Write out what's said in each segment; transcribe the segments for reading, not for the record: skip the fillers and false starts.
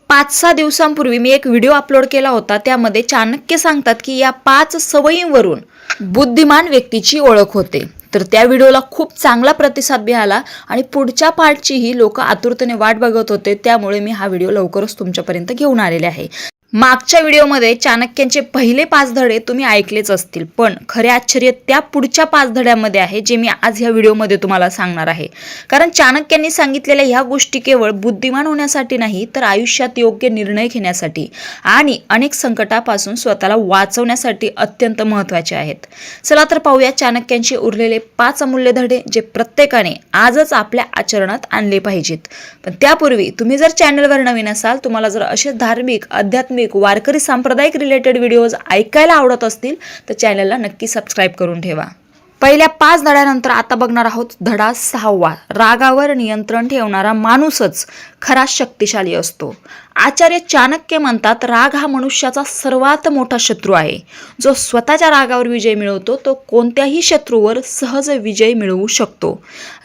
5-6 दिवसांपूर्वी मी एक video upload केला होता. त्यामध्ये चाणक्य सांगतात की या 5 सवयींवरून बुद्धिमान व्यक्तीची ओळख होते. तर त्या व्हिडिओला खूप चांगला प्रतिसाद मिळाला आणि पुढच्या पार्टचीही लोक आतुरतेने वाट बघत होते. त्यामुळे मी हा व्हिडिओ लवकरच तुमच्यापर्यंत घेऊन आलेले आहे. मागच्या व्हिडिओमध्ये चाणक्यांचे पहिले 5 धडे तुम्ही ऐकलेच असतील, पण खरे आश्चर्य त्या पुढच्या 5 धड्यांमध्ये आहे, जे मी आज ह्या व्हिडिओमध्ये तुम्हाला सांगणार आहे. कारण चाणक्यांनी सांगितलेल्या ह्या गोष्टी केवळ बुद्धिमान होण्यासाठी नाही, तर आयुष्यात योग्य निर्णय घेण्यासाठी आणि अनेक संकटापासून स्वतःला वाचवण्यासाठी अत्यंत महत्त्वाचे आहेत. चला तर पाहूया चाणक्यांचे उरलेले 5 अमूल्य धडे, जे प्रत्येकाने आजच आपल्या आचरणात आणले पाहिजेत. पण त्यापूर्वी तुम्ही जर चॅनलवर नवीन असाल, तुम्हाला जर असे धार्मिक, आध्यात्मिक, वारकरी सांप्रदायिक रिलेटेड व्हिडिओज ऐकायला आवडत असतील तर चॅनलला नक्की सबस्क्राईब करून ठेवा. पहिल्या 5 धड्यानंतर आता बघणार आहोत धडा 6वा. रागावर नियंत्रण ठेवणारा माणूसच खरा शक्तिशाली असतो. आचार्य चाणक्य म्हणतात, राग हा मनुष्याचा सर्वात मोठा शत्रू आहे. जो स्वतःच्या रागावर विजय मिळवतो तो कोणत्याही शत्रूवर सहज विजय मिळवू शकतो.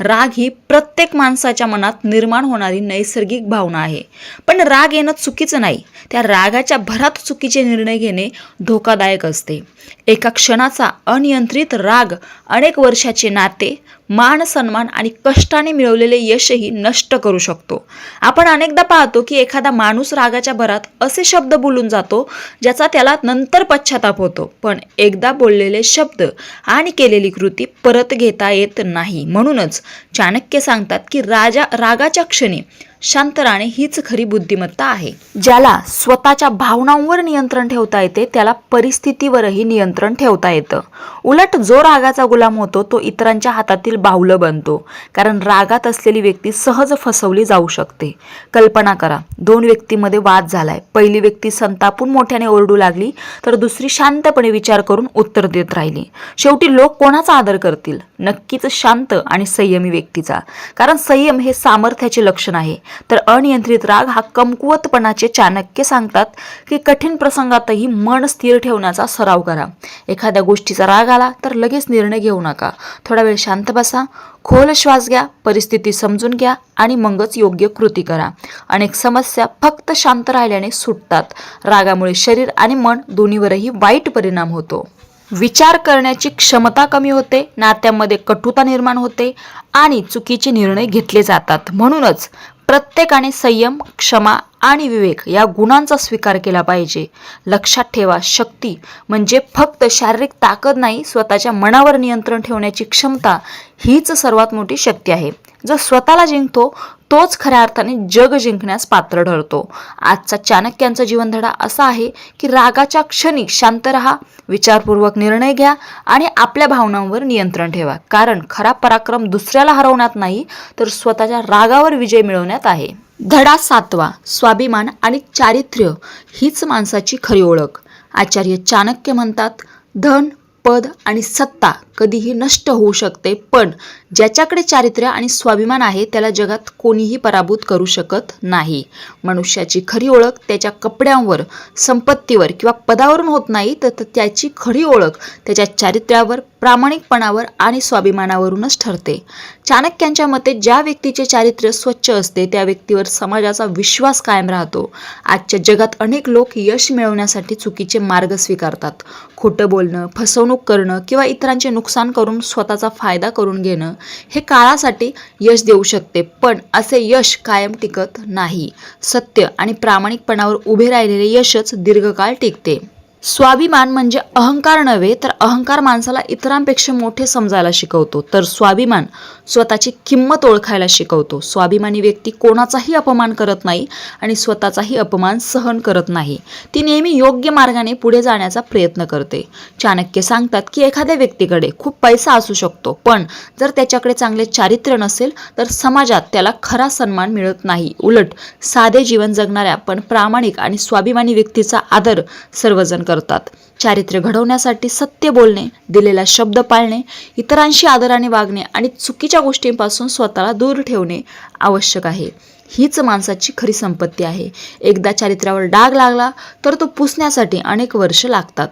राग ही प्रत्येक माणसाच्या मनात निर्माण होणारी नैसर्गिक भावना आहे. पण राग येणं चुकीचं नाही, त्या रागाच्या भरात चुकीचे निर्णय घेणे धोकादायक असते. एका क्षणाचा अनियंत्रित राग अनेक वर्षाचे नाते, मान सन्मान आणि कष्टाने मिळवलेले यशही नष्ट करू शकतो. आपण अनेकदा पाहतो की एखादा माणूस रागाच्या भरात असे शब्द बोलून जातो ज्याचा त्याला नंतर पश्चाताप होतो. पण एकदा बोललेले शब्द आणि केलेली कृती परत घेता येत नाही. म्हणूनच चाणक्य सांगतात की रागाच्या क्षणी शांत राहणे हीच खरी बुद्धिमत्ता आहे. ज्याला स्वतःच्या भावनांवर नियंत्रण ठेवता येते त्याला परिस्थितीवरही नियंत्रण ठेवता येतं. उलट जो रागाचा गुलाम होतो तो इतरांच्या हातातील बाहुलं बनतो. कारण रागात असलेली व्यक्ती सहज फसवली जाऊ शकते. कल्पना करा, 2 व्यक्तींमध्ये वाद झालाय. पहिली व्यक्ती संतापून मोठ्याने ओरडू लागली तर दुसरी शांतपणे विचार करून उत्तर देत राहिली. शेवटी लोक कोणाचा आदर करतील? नक्कीच शांत आणि संयमी व्यक्तीचा. कारण संयम हे सामर्थ्याचे लक्षण आहे, तर अनियंत्रित राग हा कमकुवतपणाचे. चाणक्य सांगतात की कठीण प्रसंगातही मन स्थिर ठेवण्याचा सराव करा. एखाद्या गोष्टीचा राग आला तर लगेच निर्णय घेऊ नका. थोडा वेळ शांत बसा, खोल श्वास घ्या, परिस्थिती समजून घ्या आणि मगच योग्य कृती करा. अनेक समस्या फक्त शांत राहिल्याने सुटतात. रागामुळे शरीर आणि मन दोन्हीवरही वाईट परिणाम होतो. विचार करण्याची क्षमता कमी होते, नात्यामध्ये कटुता निर्माण होते आणि चुकीचे निर्णय घेतले जातात. म्हणूनच प्रत्येकाने संयम, क्षमा आणि विवेक या गुणांचा स्वीकार केला पाहिजे. लक्षात ठेवा, शक्ती म्हणजे फक्त शारीरिक ताकद नाही, स्वतःच्या मनावर नियंत्रण ठेवण्याची क्षमता हीच सर्वात मोठी शक्ती आहे. जो स्वतःला जिंकतो तोच खऱ्या अर्थाने जग जिंकण्यास पात्र ठरतो. आजचा चाणक्यांचा जीवनधडा असा आहे की रागाच्या क्षणी शांत राहा, विचारपूर्वक निर्णय घ्या आणि आपल्या भावनांवर नियंत्रण ठेवा. कारण खरा पराक्रम दुसऱ्याला हरवण्यात नाही, तर स्वतःच्या रागावर विजय मिळवण्यात आहे. धडा 7वा. स्वाभिमान आणि चारित्र्य हीच माणसाची खरी ओळख. आचार्य चाणक्य म्हणतात, धन, पद आणि सत्ता कधीही नष्ट होऊ शकते, पण ज्याच्याकडे चारित्र्य आणि स्वाभिमान आहे त्याला जगात कोणीही पराभूत करू शकत नाही. मनुष्याची खरी ओळख त्याच्या कपड्यांवर, संपत्तीवर किंवा पदावरून होत नाही, तर त्याची खरी ओळख त्याच्या चारित्र्यावर, प्रामाणिकपणावर आणि स्वाभिमानावरूनच ठरते. चाणक्यांच्या मते ज्या व्यक्तीचे चारित्र्य स्वच्छ असते त्या व्यक्तीवर समाजाचा विश्वास कायम राहतो. आजच्या जगात अनेक लोक यश मिळवण्यासाठी चुकीचे मार्ग स्वीकारतात. खोटं बोलणं, फसवणूक करणं किंवा इतरांचे नुकसान करून स्वतःचा फायदा करून घेणं हे काळासाठी यश देऊ शकते, पण असे यश कायम टिकत नाही. सत्य आणि प्रामाणिकपणावर उभे राहिलेले यशच दीर्घकाळ टिकते. स्वाभिमान म्हणजे अहंकार नव्हे, तर अहंकार माणसाला इतरांपेक्षा मोठे समजायला शिकवतो, तर स्वाभिमान स्वतःची किंमत ओळखायला शिकवतो. स्वाभिमानी व्यक्ती कोणाचाही अपमान करत नाही आणि स्वतःचाही अपमान सहन करत नाही. ती नेहमी योग्य मार्गाने पुढे जाण्याचा प्रयत्न करते. चाणक्य सांगतात की एखाद्या व्यक्तीकडे खूप पैसा असू शकतो, पण जर त्याच्याकडे चांगले चारित्र्य नसेल तर समाजात त्याला खरा सन्मान मिळत नाही. उलट साधे जीवन जगणाऱ्या पण प्रामाणिक आणि स्वाभिमानी व्यक्तीचा आदर सर्वजण करतात. चारित्र्य घडवण्यासाठी सत्य बोलणे, दिलेला शब्द पाळणे, इतरांशी आदराने वागणे आणि चुकीच्या गोष्टींपासून स्वतःला दूर ठेवणे आवश्यक आहे. हीच माणसाची खरी संपत्ती आहे. एकदा चारित्र्यावर डाग लागला तर तो पुसण्यासाठी अनेक वर्ष लागतात.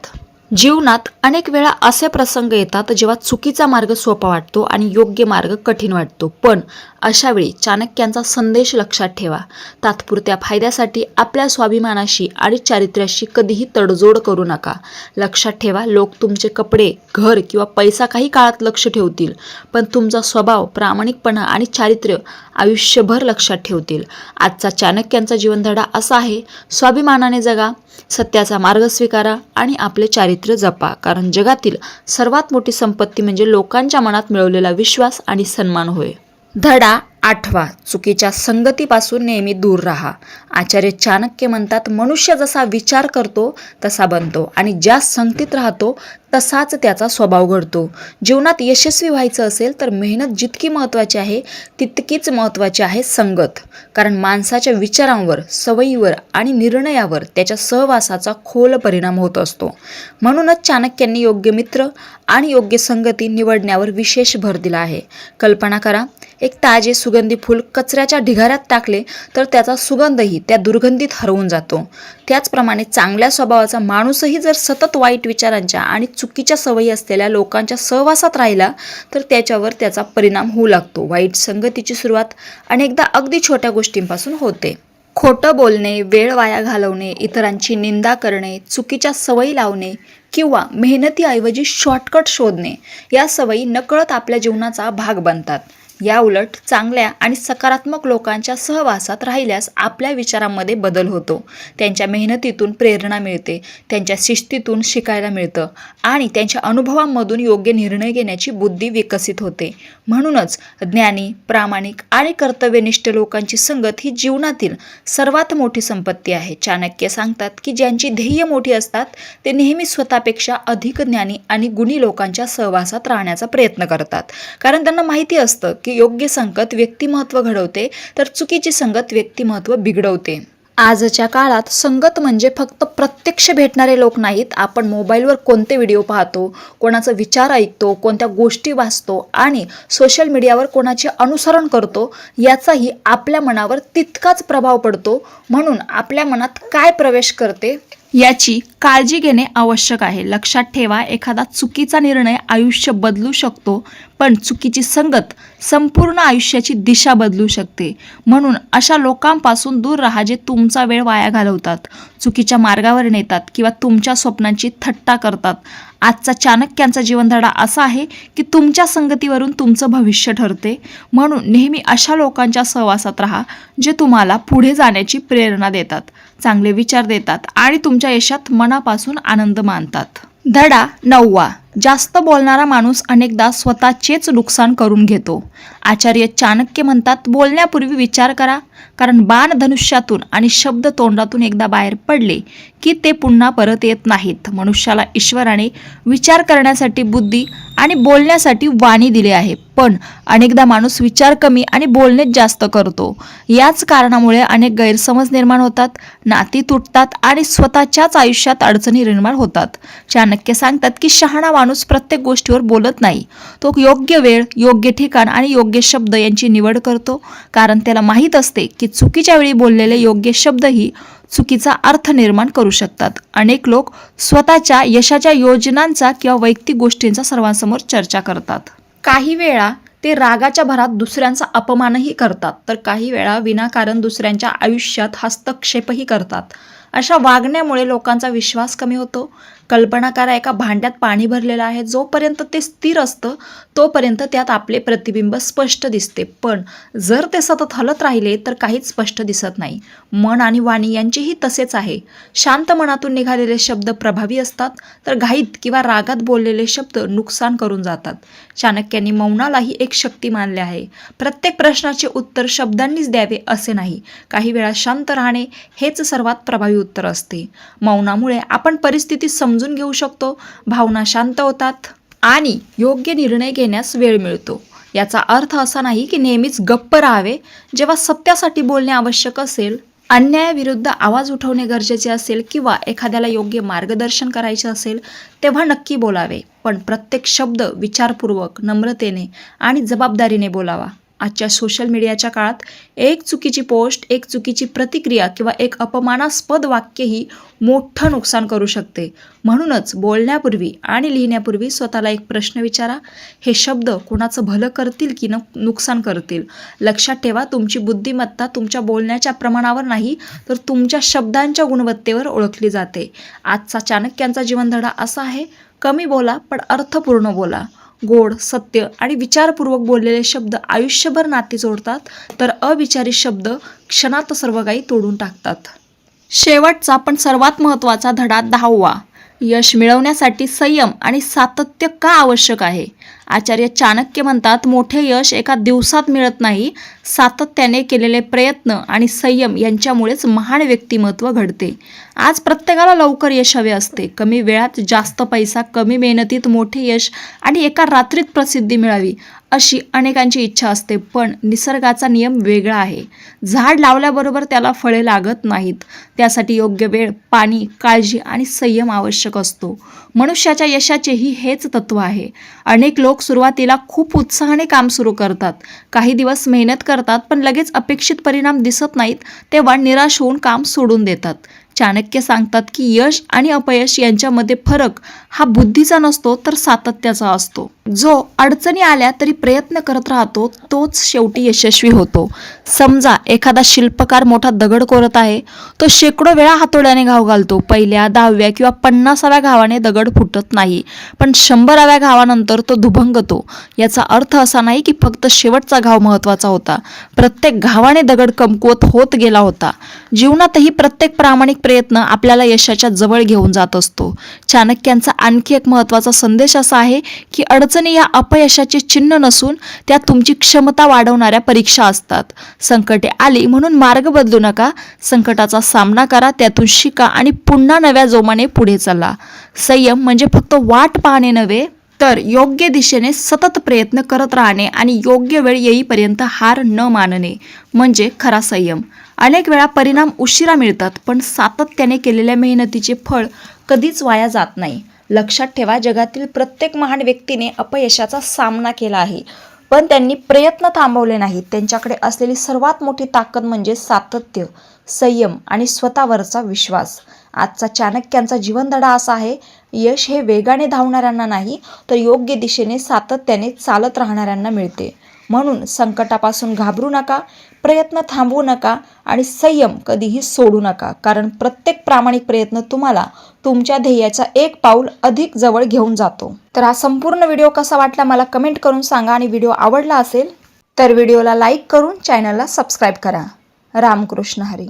जीवनात अनेक वेळा असे प्रसंग येतात जेव्हा चुकीचा मार्ग सोपा वाटतो आणि योग्य मार्ग कठीण वाटतो. पण अशा वेळी चाणक्यांचा संदेश लक्षात ठेवा. तात्पुरत्या फायद्यासाठी आपल्या स्वाभिमानाशी आणि चारित्र्याशी कधीही तडजोड करू नका. लक्षात ठेवा, लोक तुमचे कपडे, घर किंवा पैसा काही काळात लक्ष ठेवतील, पण तुमचा स्वभाव, प्रामाणिकपणा आणि चारित्र्य आयुष्यभर लक्षात ठेवतील. आजचा चाणक्यांचा जीवनधडा असा आहे: स्वाभिमानाने जगा, सत्याचा मार्ग स्वीकारा आणि आपले चारित्र्य जपा. कारण जगातील सर्वात मोठी संपत्ती म्हणजे लोकांच्या मनात मिळवलेला विश्वास आणि सन्मान होय. धडा 8वा, चुकीच्या संगतीपासून नेहमी दूर राहा. आचार्य चाणक्य म्हणतात, मनुष्य जसा विचार करतो तसा बनतो आणि ज्या संगतीत राहतो तसाच त्याचा स्वभाव घडतो. जीवनात यशस्वी व्हायचं असेल तर मेहनत जितकी महत्त्वाची आहे तितकीच महत्त्वाची आहे संगत. कारण माणसाच्या विचारांवर, सवयीवर आणि निर्णयावर त्याच्या सहवासाचा खोल परिणाम होत असतो. म्हणूनच चाणक्यांनी योग्य मित्र आणि योग्य संगती निवडण्यावर विशेष भर दिला आहे. कल्पना करा, एक ताजे सुगंधी फूल कचऱ्याच्या ढिगाऱ्यात टाकले तर त्याचा सुगंधही त्या दुर्गंधीत हरवून जातो. त्याचप्रमाणे चांगल्या स्वभावाचा माणूसही जर सतत वाईट विचारांच्या आणि चुकीच्या सवयी असलेल्या लोकांच्या सहवासात राहिला तर त्याच्यावर त्याचा परिणाम होऊ लागतो. वाईट संगतीची सुरुवात अनेकदा अगदी छोट्या गोष्टींपासून होते. खोटं बोलणे, वेळ वाया घालवणे, इतरांची निंदा करणे, चुकीच्या सवयी लावणे किंवा मेहनतीऐवजी शॉर्टकट शोधणे या सवयी नकळत आपल्या जीवनाचा भाग बनतात. या उलट चांगल्या आणि सकारात्मक लोकांच्या सहवासात राहिल्यास आपल्या विचारांमध्ये बदल होतो. त्यांच्या मेहनतीतून प्रेरणा मिळते, त्यांच्या शिस्तीतून शिकायला मिळतं आणि त्यांच्या अनुभवांमधून योग्य निर्णय घेण्याची बुद्धी विकसित होते. म्हणूनच ज्ञानी, प्रामाणिक आणि कर्तव्यनिष्ठ लोकांची संगत ही जीवनातील सर्वात मोठी संपत्ती आहे. चाणक्य सांगतात की ज्यांची ध्येय मोठी असतात ते नेहमी स्वतःपेक्षा अधिक ज्ञानी आणि गुणी लोकांच्या सहवासात राहण्याचा प्रयत्न करतात. कारण त्यांना माहिती असतं की योग्य संगत व्यक्तिमत्व घडवते तर चुकीची संगत व्यक्तिमत्व बिघडवते. आजच्या काळात संगत म्हणजे फक्त प्रत्यक्ष भेटणारे लोक नाहीत. आपण मोबाईलवर कोणते व्हिडिओ पाहतो, कोणाचा विचार ऐकतो, कोणत्या गोष्टी वाचतो आणि सोशल मीडियावर कोणाचे अनुसरण करतो याचाही आपल्या मनावर तितकाच प्रभाव पडतो. म्हणून आपल्या मनात काय प्रवेश करते याची काळजी घेणे आवश्यक आहे. लक्षात ठेवा, एखादा चुकीचा निर्णय आयुष्य बदलू शकतो, पण चुकीची संगत संपूर्ण आयुष्याची दिशा बदलू शकते. म्हणून अशा लोकांपासून दूर राहा जे तुमचा वेळ वाया घालवतात, चुकीच्या मार्गावर नेतात किंवा तुमच्या स्वप्नांची थट्टा करतात. आजचा चाणक्यांचा जीवनधडा असा आहे की तुमच्या संगतीवरून तुमचं भविष्य ठरते. म्हणून नेहमी अशा लोकांच्या सहवासात राहा जे तुम्हाला पुढे जाण्याची प्रेरणा देतात, चांगले विचार देतात आणि तुमच्या यशात मनापासून आनंद मानतात. धडा 9वा, जास्त बोलणारा माणूस अनेकदा स्वतःचेच नुकसान करून घेतो. आचार्य चाणक्य म्हणतात, बोलण्यापूर्वी विचार करा, कारण बाण धनुष्यातून आणि शब्द तोंडातून एकदा बाहेर पडले की ते पुन्हा परत येत नाहीत. मनुष्याला ईश्वराने विचार करण्यासाठी बुद्धी आणि बोलण्यासाठी वाणी दिली आहे, पण अनेकदा माणूस विचार कमी आणि बोलणेच जास्त करतो. याच कारणामुळे अनेक गैरसमज निर्माण होतात, नाती तुटतात आणि स्वतःच्याच आयुष्यात अडचणी निर्माण होतात. चाणक्य सांगतात की शहाणा माणूस प्रत्येक गोष्टीवर बोलत नाही, तो योग्य वेळ, योग्य ठिकाण आणि योग्य शब्द यांची निवड करतो. कारण त्याला माहीत असते की चुकीच्या वेळी बोललेले योग्य शब्दही चुकीचा अर्थ निर्माण करू शकतात. अनेक लोक स्वतःच्या यशाच्या योजनांचा किंवा वैयक्तिक गोष्टींचा सर्वांसमोर चर्चा करतात. काही वेळा ते रागाच्या भरात दुसऱ्यांचा अपमानही करतात, तर काही वेळा विनाकारण दुसऱ्यांच्या आयुष्यात हस्तक्षेपही करतात. अशा वागण्यामुळे लोकांचा विश्वास कमी होतो. कल्पना करा, एका भांड्यात पाणी भरलेलं आहे. जोपर्यंत ते स्थिर असतं तोपर्यंत त्यात आपले प्रतिबिंब स्पष्ट दिसते, पण जर ते सतत हलत राहिले तर काहीच स्पष्ट दिसत नाही. मन आणि वाणी यांचेही तसेच आहे. शांत मनातून निघालेले शब्द प्रभावी असतात, तर घाईत किंवा रागात बोललेले शब्द नुकसान करून जातात. चाणक्यांनी मौनालाही एक शक्ती मानले आहे. प्रत्येक प्रश्नाचे उत्तर शब्दांनीच द्यावे असे नाही. काही वेळा शांत राहणे हेच सर्वात प्रभावी उत्तर असते. मौनामुळे आपण परिस्थिती समजून घेऊ शकतो, भावना शांत होतात आणि योग्य निर्णय घेण्यास वेळ मिळतो. याचा अर्थ असा नाही की नेहमीच गप्प राहावे. जेव्हा सत्यासाठी बोलणे आवश्यक असेल, अन्यायाविरुद्ध आवाज उठवणे गरजेचे असेल किंवा एखाद्याला योग्य मार्गदर्शन करायचे असेल तेव्हा नक्की बोलावे. पण प्रत्येक शब्द विचारपूर्वक, नम्रतेने आणि जबाबदारीने बोलावा. आजच्या सोशल मीडियाच्या काळात एक चुकीची पोस्ट, एक चुकीची प्रतिक्रिया किंवा एक अपमानास्पद वाक्यही मोठं नुकसान करू शकते. म्हणूनच बोलण्यापूर्वी आणि लिहिण्यापूर्वी स्वतःला एक प्रश्न विचारा, हे शब्द कोणाचं भलं करतील की नुकसान करतील. लक्षात ठेवा, तुमची बुद्धिमत्ता तुमच्या बोलण्याच्या प्रमाणावर नाही तर तुमच्या शब्दांच्या गुणवत्तेवर ओळखली जाते. आजचा चाणक्यांचा जीवनधडा असा आहे, कमी बोला पण अर्थपूर्ण बोला. गोड, सत्य आणि विचारपूर्वक बोललेले शब्द आयुष्यभर नाती जोडतात, तर अविचारी शब्द क्षणात सर्व काही तोडून टाकतात. शेवटचा पण सर्वात महत्त्वाचा धडा 10वा, यश मिळवण्यासाठी संयम आणि सातत्य का आवश्यक आहे. आचार्य चाणक्य म्हणतात, मोठे यश एका दिवसात मिळत नाही, सातत्याने केलेले प्रयत्न आणि संयम यांच्यामुळेच महान व्यक्तिमत्व घडते. आज प्रत्येकाला लवकर यश हवे असते, कमी वेळात जास्त पैसा, कमी मेहनतीत मोठे यश आणि एका रात्रीत प्रसिद्धी मिळावी अशी अनेकांची इच्छा असते. पण निसर्गाचा नियम वेगळा आहे. झाड लावल्याबरोबर त्याला फळे लागत नाहीत. त्यासाठी योग्य वेळ, पाणी, काळजी आणि संयम आवश्यक असतो. मनुष्याच्या यशाचेही हेच तत्व आहे. अनेक लोक सुरुवातीला खूप उत्साहाने काम सुरू करतात, काही दिवस मेहनत करतात, पण लगेच अपेक्षित परिणाम दिसत नाहीत तेव्हा निराश होऊन काम सोडून देतात. चाणक्य सांगतात की यश आणि अपयश यांच्यामध्ये फरक हा बुद्धीचा नसतो तर सातत्याचा असतो. जो अडचणी आल्या तरी प्रयत्न करत राहतो तोच शेवटी यशस्वी होतो. समजा एखादा शिल्पकार मोठा दगड कोरत आहे, तो शेकडो वेळा हातोड्याने घाव घालतो. पहिल्या, 10व्या किंवा 50व्या घावाने दगड फुटत नाही, पण 100व्या घावानंतर तो दुभंगतो. याचा अर्थ असा नाही की फक्त शेवटचा घाव महत्त्वाचा होता, प्रत्येक घावाने दगड कमकुवत होत गेला होता. जीवनातही प्रत्येक प्रामाणिक प्रयत्न आपल्याला यशाच्या जवळ घेऊन जात असतो. चाणक्यांचा आणखी एक महत्त्वाचा संदेश असा आहे की अडचणी या अपयशाचे चिन्ह नसून त्या तुमची क्षमता वाढवणाऱ्या परीक्षा असतात. संकटे आली म्हणून मार्ग बदलू नका, संकटाचा सामना करा, त्यातून शिका आणि पुन्हा नव्या जोमाने पुढे चला. संयम म्हणजे फक्त वाट पाहणे नव्हे, तर योग्य दिशेने सतत प्रयत्न करत राहणे आणि योग्य वेळ येईपर्यंत हार न मानणे म्हणजे खरा संयम. अनेक वेळा परिणाम उशिरा मिळतात, पण सातत्याने केलेल्या मेहनतीचे फळ कधीच वाया जात नाही. लक्षात ठेवा, जगातील प्रत्येक महान व्यक्तीने अपयशाचा सामना केला आहे, पण त्यांनी प्रयत्न थांबवले नाहीत. त्यांच्याकडे असलेली सर्वात मोठी ताकद म्हणजे सातत्य, संयम आणि स्वतःवरचा विश्वास. आजचा चाणक्यांचा जीवनधडा असा आहे, यश हे वेगाने धावणाऱ्यांना नाही तर योग्य दिशेने सातत्याने चालत राहणाऱ्यांना मिळते. म्हणून संकटापासून घाबरू नका, प्रयत्न थांबवू नका आणि संयम कधीही सोडू नका, कारण प्रत्येक प्रामाणिक प्रयत्न तुम्हाला तुमच्या ध्येयाचा एक पाऊल अधिक जवळ घेऊन जातो. तर हा संपूर्ण व्हिडिओ कसा वाटला मला कमेंट करून सांगा आणि व्हिडिओ आवडला असेल तर व्हिडिओला लाईक करून चॅनलला सबस्क्राईब करा. रामकृष्ण हरी.